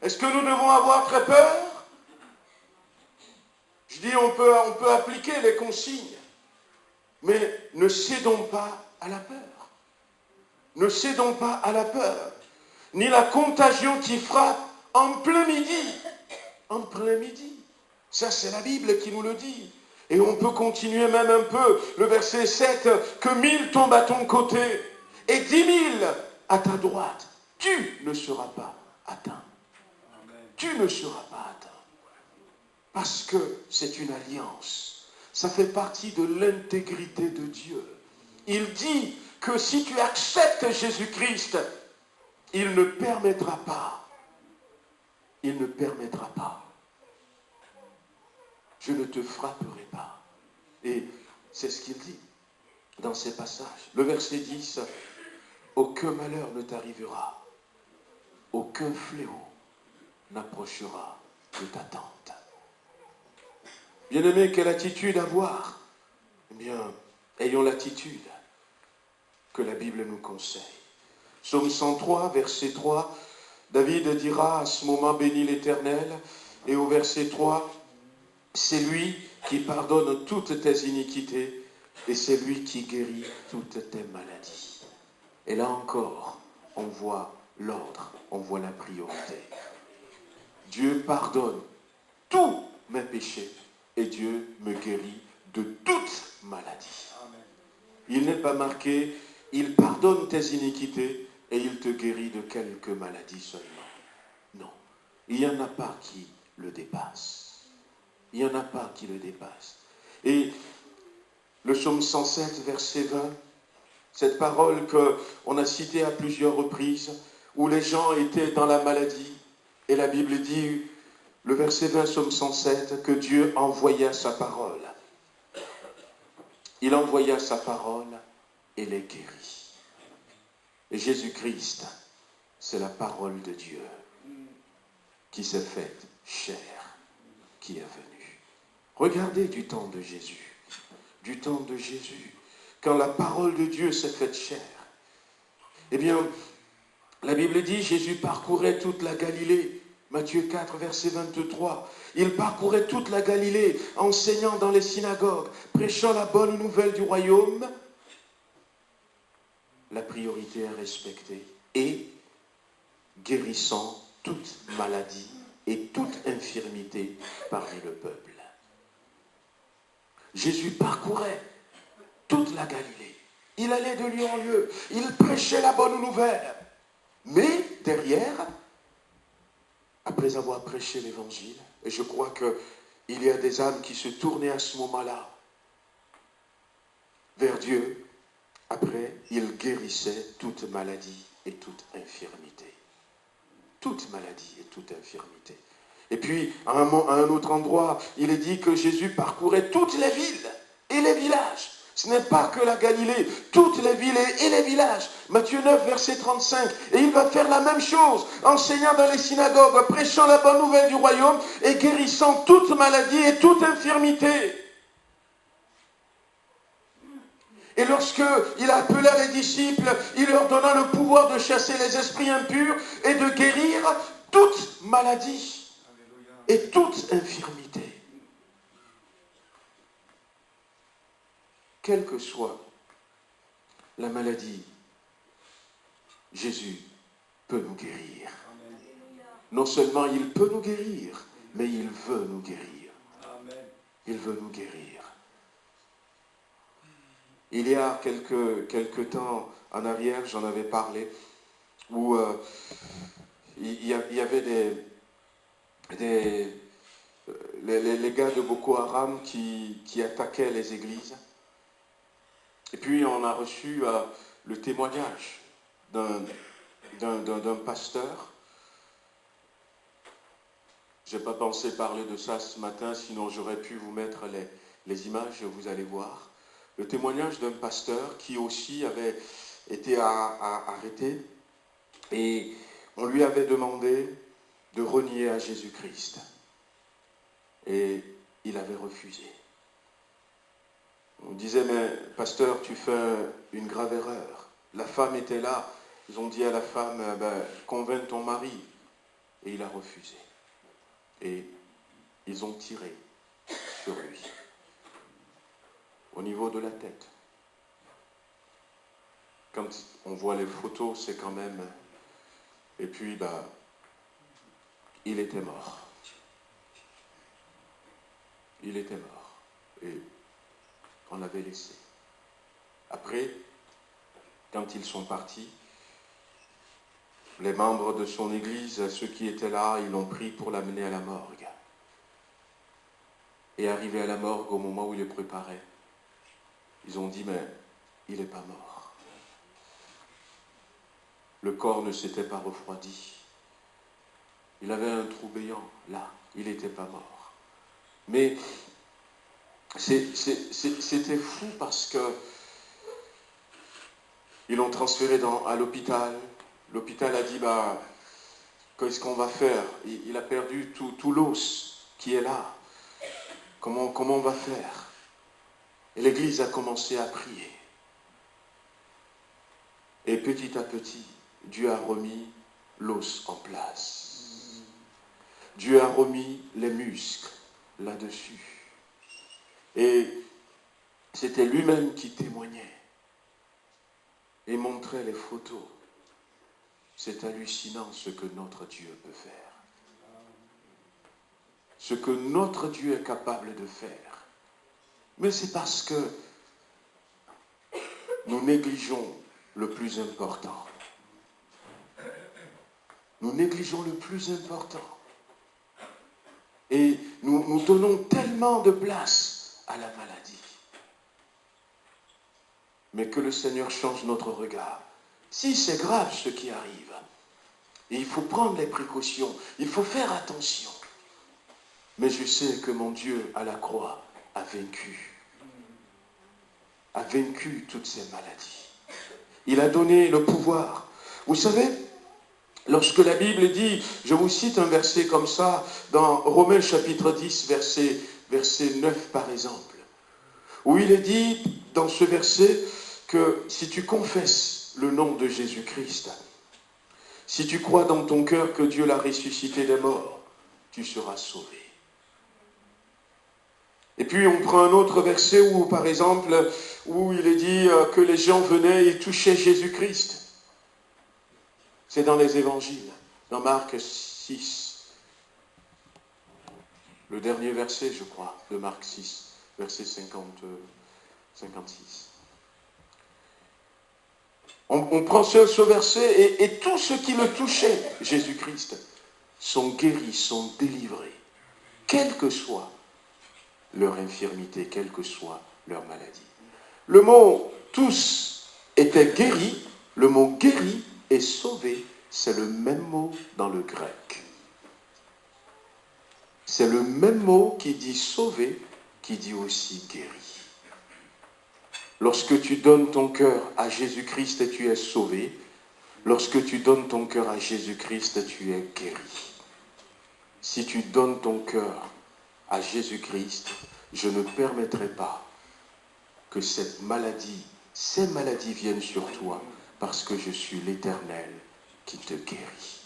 Est-ce que nous devons avoir très peur? Je dis, on peut appliquer les consignes, mais ne cédons pas à la peur. Ne cédons pas à la peur, ni la contagion qui frappe en plein midi. En plein midi. Ça, c'est la Bible qui nous le dit. Et on peut continuer même un peu. Le verset 7, que 1000 tombent à ton côté et 10 000 à ta droite. Tu ne seras pas atteint. Tu ne seras pas atteint. Parce que c'est une alliance. Ça fait partie de l'intégrité de Dieu. Il dit que si tu acceptes Jésus-Christ, il ne permettra pas. Je ne te frapperai pas. Et c'est ce qu'il dit dans ces passages. Le verset 10, aucun malheur ne t'arrivera, aucun fléau n'approchera de t'attente. Bien-aimé, quelle attitude avoir? Eh bien, ayons l'attitude que la Bible nous conseille. Psaume 103, verset 3, David dira à ce moment, bénis l'Éternel, et au verset 3, c'est lui qui pardonne toutes tes iniquités, et c'est lui qui guérit toutes tes maladies. Et là encore, on voit l'ordre, on voit la priorité. Dieu pardonne tous mes péchés, et Dieu me guérit de toute maladie. Il n'est pas marqué, il pardonne tes iniquités et il te guérit de quelques maladies seulement. Non, il n'y en a pas qui le dépasse. Il n'y en a pas qui le dépasse. Et le psaume 107, verset 20, cette parole qu'on a citée à plusieurs reprises, où les gens étaient dans la maladie, et la Bible dit, le verset 20, psaume 107, que Dieu envoya sa parole. Il envoya sa parole et les guérit. Et Jésus-Christ, c'est la parole de Dieu qui s'est faite chair, qui est venue. Regardez du temps de Jésus, quand la parole de Dieu s'est faite chair. Eh bien, la Bible dit, Jésus parcourait toute la Galilée. Matthieu 4, verset 23. Il parcourait toute la Galilée, enseignant dans les synagogues, prêchant la bonne nouvelle du royaume. La priorité est respectée. Et guérissant toute maladie et toute infirmité parmi le peuple. Jésus parcourait toute la Galilée. Il allait de lieu en lieu. Il prêchait la bonne nouvelle. Mais derrière, après avoir prêché l'évangile, et je crois qu'il y a des âmes qui se tournaient à ce moment-là vers Dieu, après, il guérissait toute maladie et toute infirmité. Toute maladie et toute infirmité. Et puis, à un autre endroit, il est dit que Jésus parcourait toutes les villes et les villages. Ce n'est pas que la Galilée, toutes les villes et les villages. Matthieu 9, verset 35. Et il va faire la même chose, enseignant dans les synagogues, prêchant la bonne nouvelle du royaume et guérissant toute maladie et toute infirmité. Et lorsqu'il appela les disciples, il leur donna le pouvoir de chasser les esprits impurs et de guérir toute maladie et toute infirmité. Quelle que soit la maladie, Jésus peut nous guérir. Non seulement il peut nous guérir, mais il veut nous guérir. Il veut nous guérir. Il y a quelques temps en arrière, j'en avais parlé, où il y avait les gars de Boko Haram qui attaquaient les églises. Et puis on a reçu le témoignage d'un pasteur. Je n'ai pas pensé parler de ça ce matin, sinon j'aurais pu vous mettre les images, vous allez voir. Le témoignage d'un pasteur qui aussi avait été arrêté et on lui avait demandé de renier à Jésus-Christ. Et il avait refusé. On disait, mais pasteur, tu fais une grave erreur. La femme était là. Ils ont dit à la femme, convainc ton mari. Et il a refusé. Et ils ont tiré sur lui. Au niveau de la tête. Quand on voit les photos, c'est quand même... Et puis, il était mort. Il était mort. Et on l'avait laissé. Après, quand ils sont partis, les membres de son église, ceux qui étaient là, ils l'ont pris pour l'amener à la morgue. Et arrivé à la morgue, au moment où il est préparé, ils ont dit, mais il n'est pas mort. Le corps ne s'était pas refroidi. Il avait un trou béant, là, il n'était pas mort. Mais c'était fou parce que ils l'ont transféré à l'hôpital. L'hôpital a dit, Qu'est-ce qu'on va faire? Il a perdu tout l'os qui est là. Comment on va faire? Et l'Église a commencé à prier. Et petit à petit, Dieu a remis l'os en place. Dieu a remis les muscles là-dessus. Et c'était lui-même qui témoignait et montrait les photos. C'est hallucinant ce que notre Dieu peut faire. Ce que notre Dieu est capable de faire. Mais c'est parce que nous négligeons le plus important. Nous négligeons le plus important. Et nous donnons tellement de place à la maladie. Mais que le Seigneur change notre regard. Si c'est grave ce qui arrive, et il faut prendre les précautions, il faut faire attention. Mais je sais que mon Dieu à la croix a vaincu toutes ces maladies. Il a donné le pouvoir. Vous savez, lorsque la Bible dit, je vous cite un verset comme ça, dans Romains chapitre 10, verset 9 par exemple, où il est dit dans ce verset que si tu confesses le nom de Jésus-Christ, si tu crois dans ton cœur que Dieu l'a ressuscité des morts, tu seras sauvé. Et puis on prend un autre verset où, par exemple, où il est dit que les gens venaient et touchaient Jésus-Christ. C'est dans les évangiles, dans Marc 6. Le dernier verset, je crois, de Marc 6, verset 56. On prend ce verset et tous ceux qui le touchaient, Jésus-Christ, sont guéris, sont délivrés, quelle que soit leur infirmité, quelle que soit leur maladie. Le mot « tous » était guéri, le mot « guéri » et « sauvé », c'est le même mot dans le grec. C'est le même mot qui dit « sauvé » qui dit aussi « guéri ». Lorsque tu donnes ton cœur à Jésus-Christ, tu es sauvé. Lorsque tu donnes ton cœur à Jésus-Christ, tu es guéri. Si tu donnes ton cœur à Jésus-Christ, je ne permettrai pas que ces maladies viennent sur toi, parce que je suis l'Éternel qui te guérit.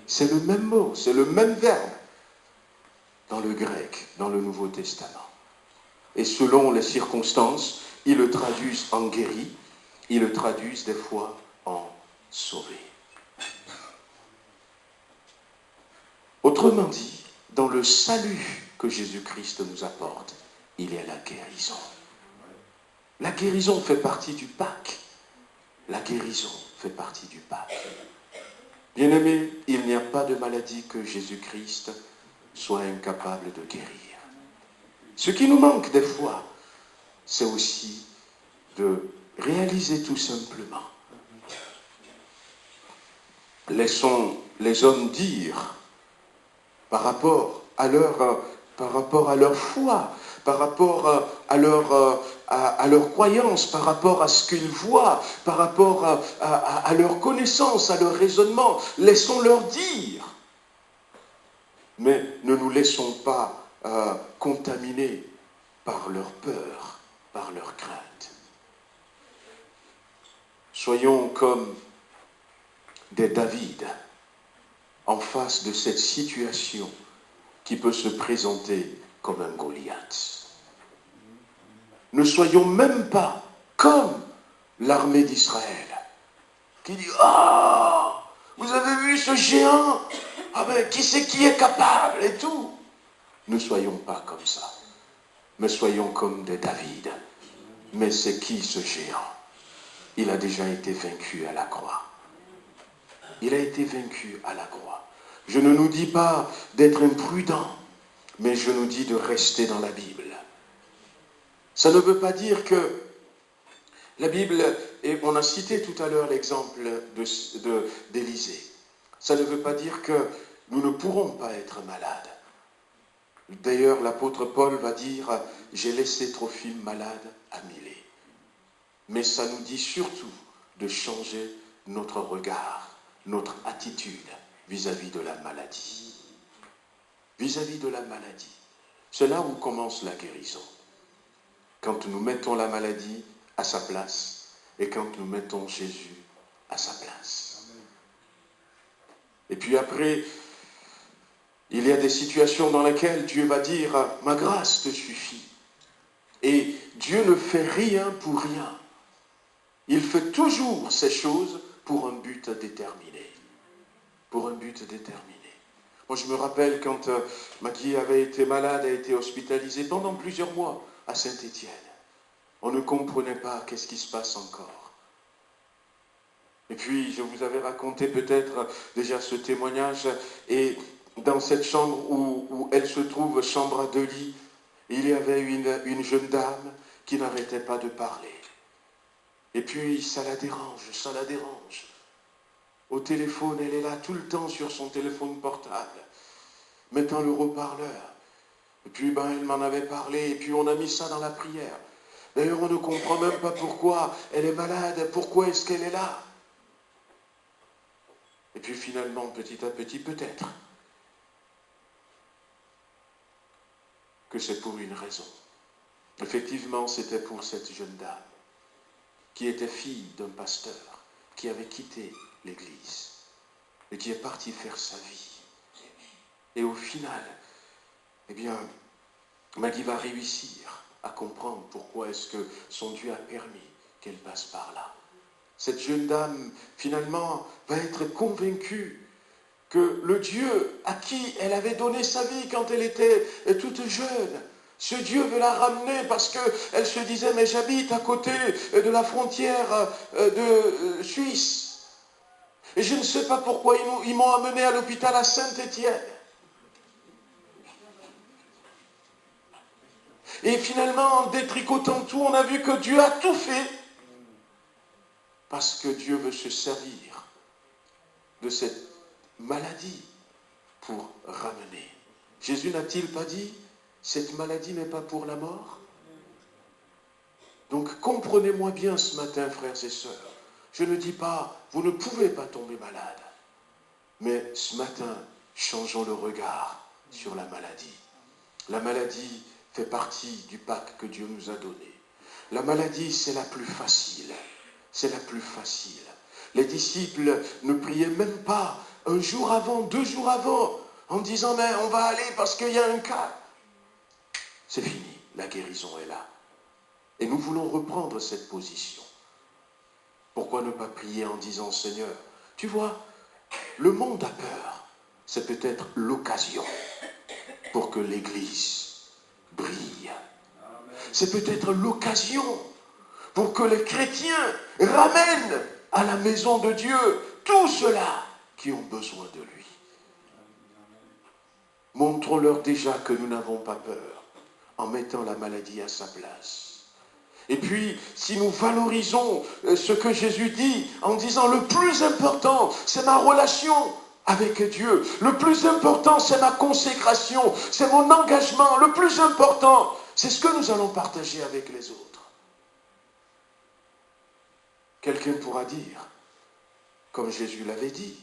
C'est le même mot, c'est le même verbe dans le grec, dans le Nouveau Testament. Et selon les circonstances, ils le traduisent en guéri, ils le traduisent des fois en sauvé. Autrement dit, dans le salut que Jésus-Christ nous apporte, il y a la guérison. La guérison fait partie du Pâques. La guérison fait partie du Pâques. Bien-aimés, il n'y a pas de maladie que Jésus-Christ soit incapable de guérir. Ce qui nous manque des fois, c'est aussi de réaliser tout simplement. Laissons les hommes dire par rapport à leur foi, par rapport à leur croyance, par rapport à ce qu'ils voient, par rapport à leur connaissance, à leur raisonnement. Laissons-leur dire. Mais ne nous laissons pas contaminés par leur peur, par leur crainte. Soyons comme des David en face de cette situation qui peut se présenter comme un Goliath. Ne soyons même pas comme l'armée d'Israël qui dit « Ah, vous avez vu ce géant? Ah ben, qui c'est qui est capable et tout ?» Ne soyons pas comme ça, mais soyons comme des David. Mais c'est qui ce géant? Il a déjà été vaincu à la croix. Il a été vaincu à la croix. Je ne nous dis pas d'être imprudents, mais je nous dis de rester dans la Bible. Ça ne veut pas dire que la Bible, et on a cité tout à l'heure l'exemple d'Élisée, ça ne veut pas dire que nous ne pourrons pas être malades. D'ailleurs, l'apôtre Paul va dire « J'ai laissé Trophime malade à Milet ». Mais ça nous dit surtout de changer notre regard, notre attitude vis-à-vis de la maladie. Vis-à-vis de la maladie. C'est là où commence la guérison. Quand nous mettons la maladie à sa place et quand nous mettons Jésus à sa place. Et puis après, il y a des situations dans lesquelles Dieu va dire « Ma grâce te suffit ». Et Dieu ne fait rien pour rien. Il fait toujours ces choses pour un but déterminé. Pour un but déterminé. Moi, je me rappelle quand Maggie avait été malade, a été hospitalisée pendant plusieurs mois à Saint-Étienne. On ne comprenait pas qu'est-ce qui se passe encore. Et puis, je vous avais raconté peut-être déjà ce témoignage, et dans cette chambre où elle se trouve, chambre à 2 lits, il y avait une jeune dame qui n'arrêtait pas de parler. Et puis, ça la dérange. Au téléphone, elle est là tout le temps sur son téléphone portable, mettant le haut-parleur. Et puis, elle m'en avait parlé, et puis on a mis ça dans la prière. D'ailleurs, on ne comprend même pas pourquoi elle est malade, pourquoi est-ce qu'elle est là. Et puis finalement, petit à petit, peut-être que c'est pour une raison. Effectivement, c'était pour cette jeune dame qui était fille d'un pasteur, qui avait quitté l'église et qui est parti faire sa vie. Et au final, Maggie va réussir à comprendre pourquoi est-ce que son Dieu a permis qu'elle passe par là. Cette jeune dame, finalement, va être convaincue que le Dieu à qui elle avait donné sa vie quand elle était toute jeune, ce Dieu veut la ramener parce qu'elle se disait « mais j'habite à côté de la frontière de Suisse. Et je ne sais pas pourquoi ils m'ont amené à l'hôpital à Saint-Étienne. » Et finalement, en détricotant tout, on a vu que Dieu a tout fait parce que Dieu veut se servir de cette maladie pour ramener. Jésus n'a-t-il pas dit « cette maladie n'est pas pour la mort » ? Donc comprenez-moi bien ce matin, frères et sœurs. Je ne dis pas « vous ne pouvez pas tomber malade ». Mais ce matin, changeons le regard sur la maladie. La maladie fait partie du pacte que Dieu nous a donné. La maladie, c'est la plus facile. C'est la plus facile. Les disciples ne priaient même pas un jour avant, 2 jours avant, en disant « mais on va aller parce qu'il y a un cas ». C'est fini, la guérison est là. Et nous voulons reprendre cette position. Pourquoi ne pas prier en disant « Seigneur, tu vois, le monde a peur. C'est peut-être l'occasion pour que l'Église brille. C'est peut-être l'occasion pour que les chrétiens ramènent à la maison de Dieu tous ceux-là qui ont besoin de lui. Montrons-leur déjà que nous n'avons pas peur en mettant la maladie à sa place. Et puis, si nous valorisons ce que Jésus dit en disant le plus important, c'est ma relation avec Dieu. Le plus important, c'est ma consécration, c'est mon engagement. Le plus important, c'est ce que nous allons partager avec les autres. Quelqu'un pourra dire, comme Jésus l'avait dit,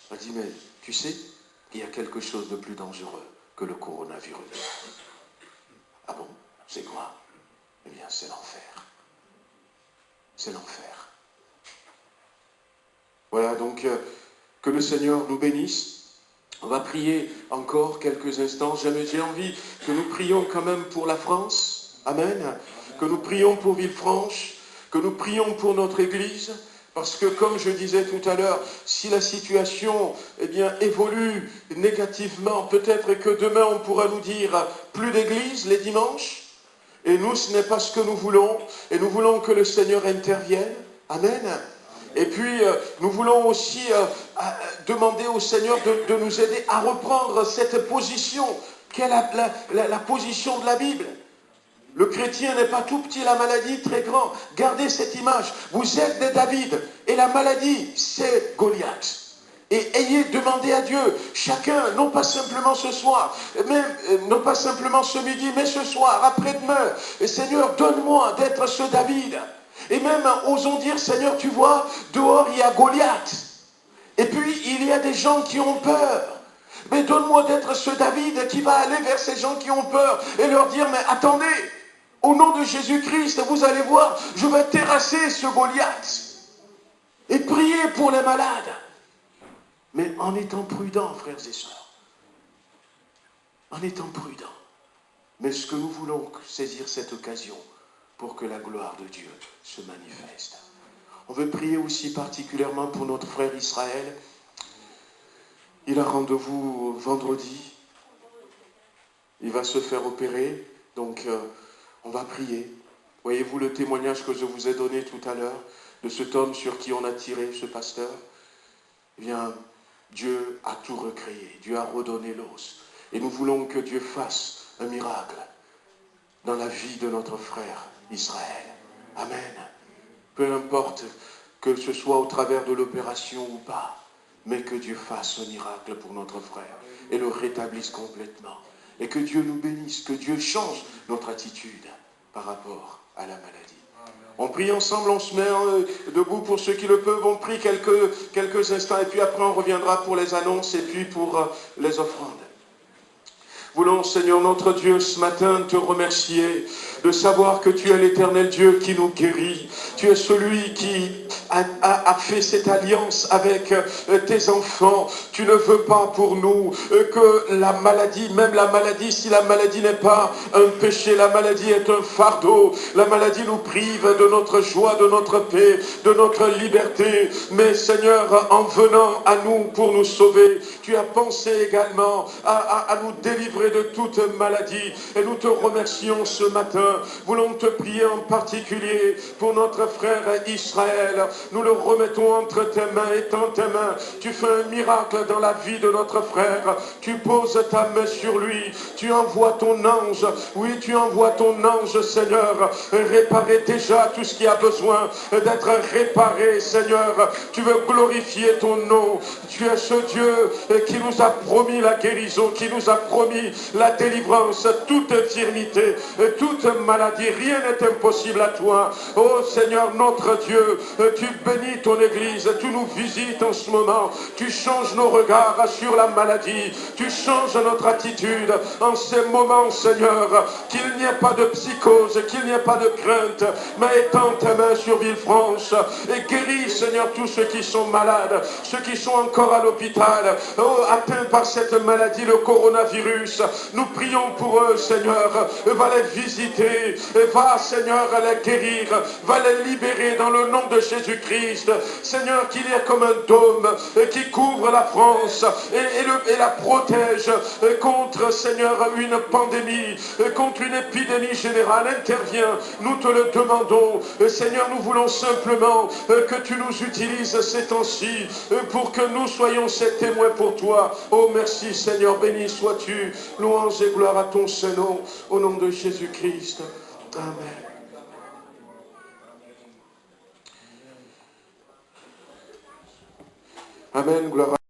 il a dit, mais tu sais, il y a quelque chose de plus dangereux que le coronavirus. Ah bon, c'est quoi? Eh bien, c'est l'enfer. C'est l'enfer. Voilà, donc, que le Seigneur nous bénisse. On va prier encore quelques instants. J'ai envie que nous prions quand même pour la France. Amen. Que nous prions pour Villefranche. Que nous prions pour notre Église. Parce que, comme je disais tout à l'heure, si la situation évolue négativement, peut-être que demain on pourra nous dire plus d'église les dimanches. Et nous, ce n'est pas ce que nous voulons. Et nous voulons que le Seigneur intervienne. Amen. Et puis, nous voulons aussi demander au Seigneur de nous aider à reprendre cette position, qui est la position de la Bible. Le chrétien n'est pas tout petit, la maladie très grand. Gardez cette image. Vous êtes des David et la maladie, c'est Goliath. Et ayez demandé à Dieu, chacun, non pas simplement ce soir, même, non pas simplement ce midi, mais ce soir, après-demain. Et Seigneur, donne-moi d'être ce David. Et même, osons dire, Seigneur, tu vois, dehors, il y a Goliath. Et puis, il y a des gens qui ont peur. Mais donne-moi d'être ce David qui va aller vers ces gens qui ont peur et leur dire, mais attendez, au nom de Jésus-Christ, vous allez voir, je vais terrasser ce Goliath. Et prier pour les malades. Mais en étant prudents, frères et sœurs. En étant prudents. Mais ce que nous voulons saisir cette occasion pour que la gloire de Dieu se manifeste. On veut prier aussi particulièrement pour notre frère Israël. Il a rendez-vous vendredi. Il va se faire opérer. Donc, on va prier. Voyez-vous le témoignage que je vous ai donné tout à l'heure de cet homme sur qui on a tiré ce pasteur? Eh bien, Dieu a tout recréé. Dieu a redonné l'os. Et nous voulons que Dieu fasse un miracle dans la vie de notre frère Israël. Amen. Peu importe que ce soit au travers de l'opération ou pas, mais que Dieu fasse un miracle pour notre frère et le rétablisse complètement. Et que Dieu nous bénisse, que Dieu change notre attitude par rapport à la maladie. On prie ensemble, on se met debout pour ceux qui le peuvent. On prie quelques instants et puis après on reviendra pour les annonces et puis pour les offrandes. Voulons, Seigneur notre Dieu, ce matin te remercier de savoir que tu es l'éternel Dieu qui nous guérit. Tu es celui qui a fait cette alliance avec tes enfants. Tu ne veux pas pour nous que la maladie, même la maladie, si la maladie n'est pas un péché, la maladie est un fardeau. La maladie nous prive de notre joie, de notre paix, de notre liberté. Mais Seigneur, en venant à nous pour nous sauver, tu as pensé également à nous délivrer de toute maladie. Et nous te remercions ce matin. Voulons te prier en particulier pour notre frère Israël. Nous le remettons entre tes mains et dans tes mains. Tu fais un miracle dans la vie de notre frère. Tu poses ta main sur lui. Tu envoies ton ange. Oui, tu envoies ton ange, Seigneur. Réparer déjà tout ce qui a besoin d'être réparé, Seigneur. Tu veux glorifier ton nom. Tu es ce Dieu qui nous a promis la guérison, qui nous a promis la délivrance, toute infirmité, toute maladie. Rien n'est impossible à toi. Oh Seigneur notre Dieu, tu bénis ton Église, tu nous visites en ce moment, tu changes nos regards sur la maladie, tu changes notre attitude en ces moments, Seigneur, qu'il n'y ait pas de psychose, qu'il n'y ait pas de crainte, mais étends tes mains sur Villefranche et guéris, Seigneur, tous ceux qui sont malades, ceux qui sont encore à l'hôpital, atteints par cette maladie, le coronavirus. Nous prions pour eux, Seigneur. Va les visiter. Va, Seigneur, les guérir. Va les libérer dans le nom de Jésus-Christ. Seigneur, qu'il y ait comme un dôme qui couvre la France et la protège contre, Seigneur, une pandémie, contre une épidémie générale. Interviens. Nous te le demandons. Seigneur, nous voulons simplement que tu nous utilises ces temps-ci pour que nous soyons ces témoins pour toi. Oh, merci, Seigneur. Béni sois-tu. Louange et gloire à ton Saint-Nom, au nom de Jésus-Christ. Amen. Amen, gloire à